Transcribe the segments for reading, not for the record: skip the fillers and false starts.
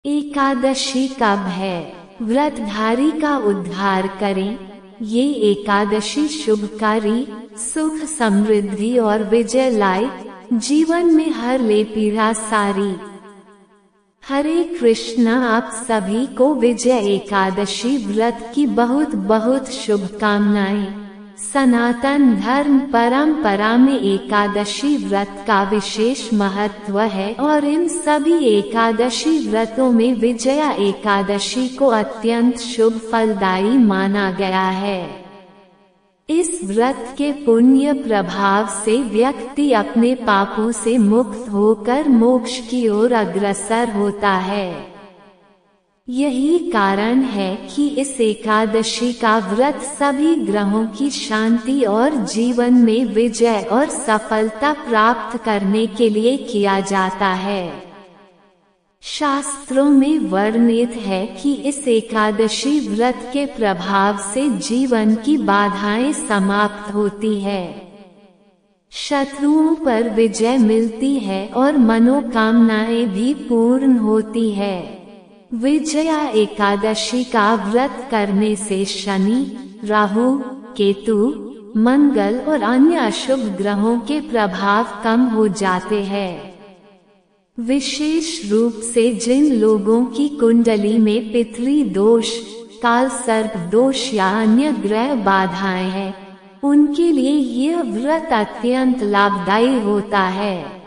एकादशी कब है? व्रतधारी का उद्धार करें। ये एकादशी शुभकारी, सुख समृद्धि और विजय लाए, जीवन में हर ले पीड़ा सारी। हरे कृष्ण। आप सभी को विजय एकादशी व्रत की बहुत बहुत शुभकामनाएं। सनातन धर्म परंपरा में एकादशी व्रत का विशेष महत्व है और इन सभी एकादशी व्रतों में विजया एकादशी को अत्यंत शुभ फलदायी माना गया है। इस व्रत के पुण्य प्रभाव से व्यक्ति अपने पापों से मुक्त होकर मोक्ष की ओर अग्रसर होता है। यही कारण है कि इस एकादशी का व्रत सभी ग्रहों की शांति और जीवन में विजय और सफलता प्राप्त करने के लिए किया जाता है। शास्त्रों में वर्णित है कि इस एकादशी व्रत के प्रभाव से जीवन की बाधाएं समाप्त होती है, शत्रुओं पर विजय मिलती है और मनोकामनाएं भी पूर्ण होती है। विजया एकादशी का व्रत करने से शनि, राहु, केतु, मंगल और अन्य अशुभ ग्रहों के प्रभाव कम हो जाते हैं। विशेष रूप से जिन लोगों की कुंडली में पितृ दोष, काल सर्प दोष या अन्य ग्रह बाधाएं हैं, उनके लिए यह व्रत अत्यंत लाभदायी होता है।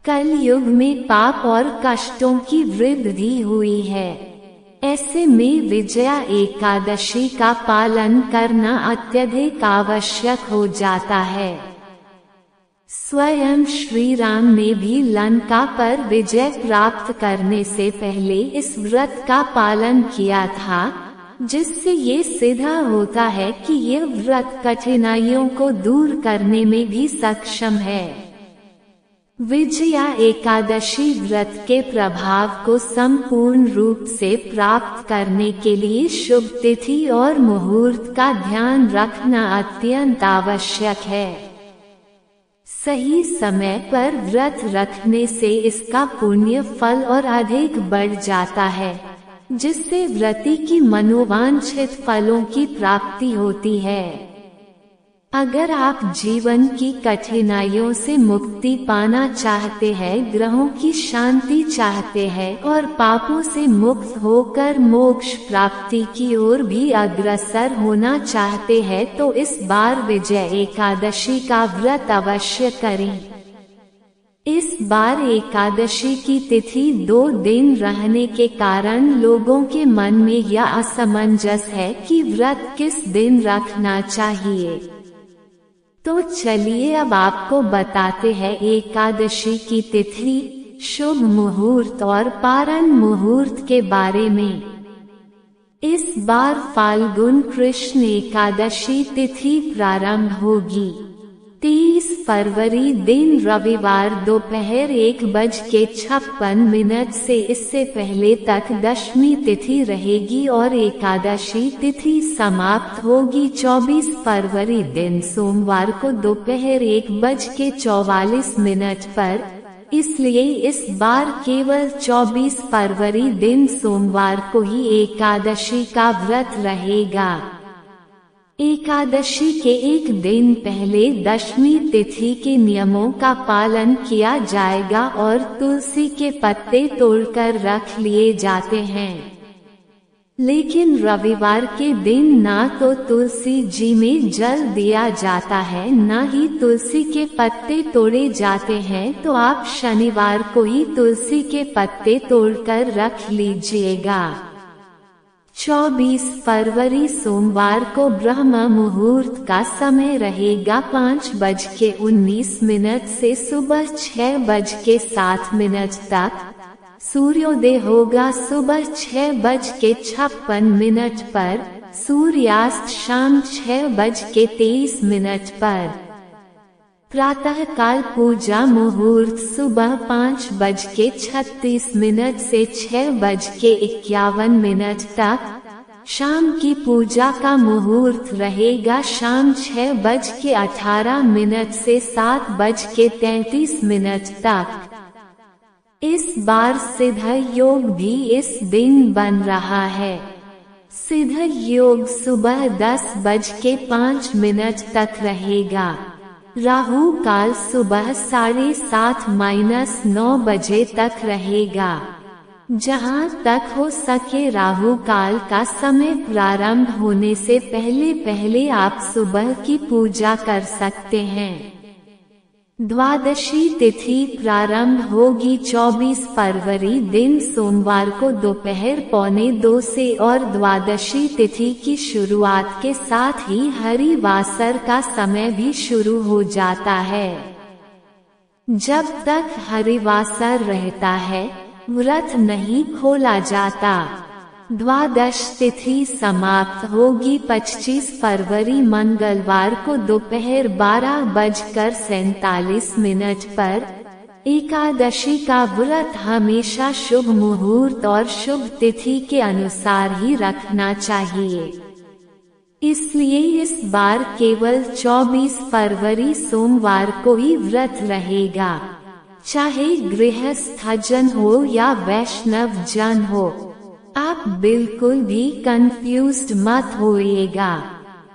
कल युग में पाप और कष्टों की वृद्धि हुई है। ऐसे में विजया एकादशी का पालन करना अत्यधिक आवश्यक हो जाता है। स्वयं श्री राम ने भी लंका पर विजय प्राप्त करने से पहले इस व्रत का पालन किया था, जिससे ये सिद्ध होता है कि यह व्रत कठिनाइयों को दूर करने में भी सक्षम है। विजया एकादशी व्रत के प्रभाव को संपूर्ण रूप से प्राप्त करने के लिए शुभ तिथि और मुहूर्त का ध्यान रखना अत्यंत आवश्यक है। सही समय पर व्रत रखने से इसका पुण्य फल और अधिक बढ़ जाता है, जिससे व्रती की मनोवांछित फलों की प्राप्ति होती है। अगर आप जीवन की कठिनाइयों से मुक्ति पाना चाहते हैं, ग्रहों की शांति चाहते हैं और पापों से मुक्त होकर मोक्ष प्राप्ति की ओर भी अग्रसर होना चाहते हैं, तो इस बार विजय एकादशी का व्रत अवश्य करें। इस बार एकादशी की तिथि 2 दिन रहने के कारण लोगों के मन में यह असमंजस है कि व्रत किस दिन रखना चाहिए। तो चलिए अब आपको बताते हैं एकादशी की तिथि, शुभ मुहूर्त और पारण मुहूर्त के बारे में। इस बार फाल्गुन कृष्ण एकादशी तिथि प्रारंभ होगी। 30 फरवरी दिन रविवार दोपहर 1:56 से इससे पहले तक दशमी तिथि रहेगी और एकादशी तिथि समाप्त होगी 24 फरवरी दिन सोमवार को दोपहर 1:44 पर। इसलिए इस बार केवल 24 फरवरी दिन सोमवार को ही एकादशी का व्रत रहेगा। एकादशी के एक दिन पहले दशमी तिथि के नियमों का पालन किया जाएगा और तुलसी के पत्ते तोड़कर रख लिए जाते हैं। लेकिन रविवार के दिन ना तो तुलसी जी में जल दिया जाता है, ना ही तुलसी के पत्ते तोड़े जाते हैं, तो आप शनिवार को ही तुलसी के पत्ते तोड़कर रख लीजिएगा। 24 फरवरी सोमवार को ब्रह्म मुहूर्त का समय रहेगा 5:19 से सुबह 6:07 तक। सूर्योदय होगा सुबह 6:56 पर, सूर्यास्त शाम 6:23 पर। प्रातः काल पूजा मुहूर्त सुबह 5:36 से 6:51 तक। शाम की पूजा का मुहूर्त रहेगा शाम 6:18 से 7:33 तक। इस बार सिद्ध योग भी इस दिन बन रहा है। सिद्ध योग सुबह 10:05 तक रहेगा। राहु काल सुबह 7:30-9 बजे तक रहेगा। जहां तक हो सके राहु काल का समय प्रारंभ होने से पहले आप सुबह की पूजा कर सकते हैं। द्वादशी तिथि प्रारंभ होगी 24 फरवरी दिन सोमवार को दोपहर 1:45 से और द्वादशी तिथि की शुरुआत के साथ ही हरिवासर का समय भी शुरू हो जाता है। जब तक हरिवासर रहता है व्रत नहीं खोला जाता। द्वादश तिथि समाप्त होगी 25 फरवरी मंगलवार को दोपहर 12:47 पर। एकादशी का व्रत हमेशा शुभ मुहूर्त और शुभ तिथि के अनुसार ही रखना चाहिए, इसलिए इस बार केवल 24 फरवरी सोमवार को ही व्रत रहेगा। चाहे गृहस्थ जन हो या वैष्णव जन हो, आप बिल्कुल भी कंफ्यूज्ड मत होइएगा।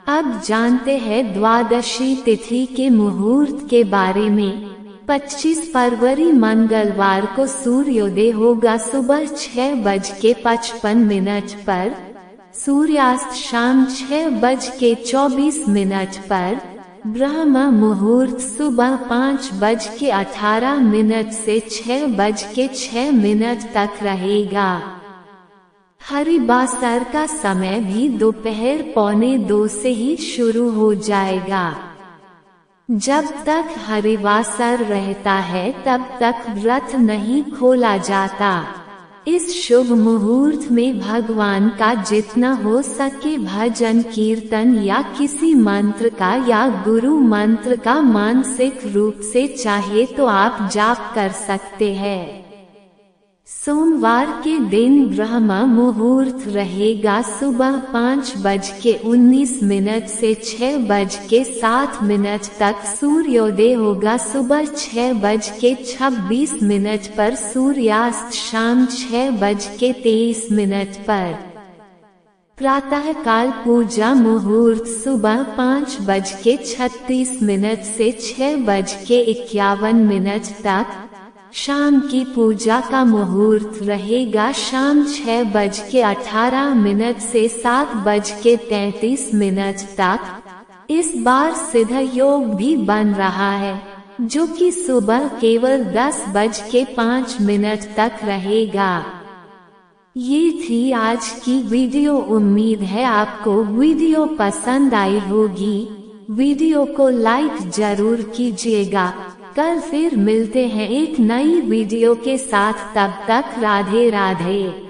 अब जानते हैं द्वादशी तिथि के मुहूर्त के बारे में। 25 फरवरी मंगलवार को सूर्योदय होगा सुबह 6:55 पर। सूर्यास्त शाम 6:24 पर। ब्रह्म मुहूर्त सुबह 5:18 से 6:06 तक रहेगा। हरिवासर का समय भी दोपहर 1:45 से ही शुरू हो जाएगा। जब तक हरिवासर रहता है तब तक व्रत नहीं खोला जाता। इस शुभ मुहूर्त में भगवान का जितना हो सके भजन कीर्तन या किसी मंत्र का या गुरु मंत्र का मानसिक रूप से चाहे तो आप जाप कर सकते हैं। सोमवार के दिन ब्रह्म मुहूर्त रहेगा सुबह 5:19 से 6:07 तक। सूर्योदय होगा सुबह 6:26 पर। सूर्यास्त शाम 6:23 पर। प्रातः काल पूजा मुहूर्त सुबह 5:36 से 6:51 तक। शाम की पूजा का मुहूर्त रहेगा शाम 6:18 से 7:33 तक। इस बार सिद्ध योग भी बन रहा है, जो कि सुबह केवल 10:05 तक रहेगा। ये थी आज की वीडियो। उम्मीद है आपको वीडियो पसंद आई होगी। वीडियो को लाइक जरूर कीजिएगा। कल फिर मिलते हैं एक नई वीडियो के साथ। तब तक राधे राधे।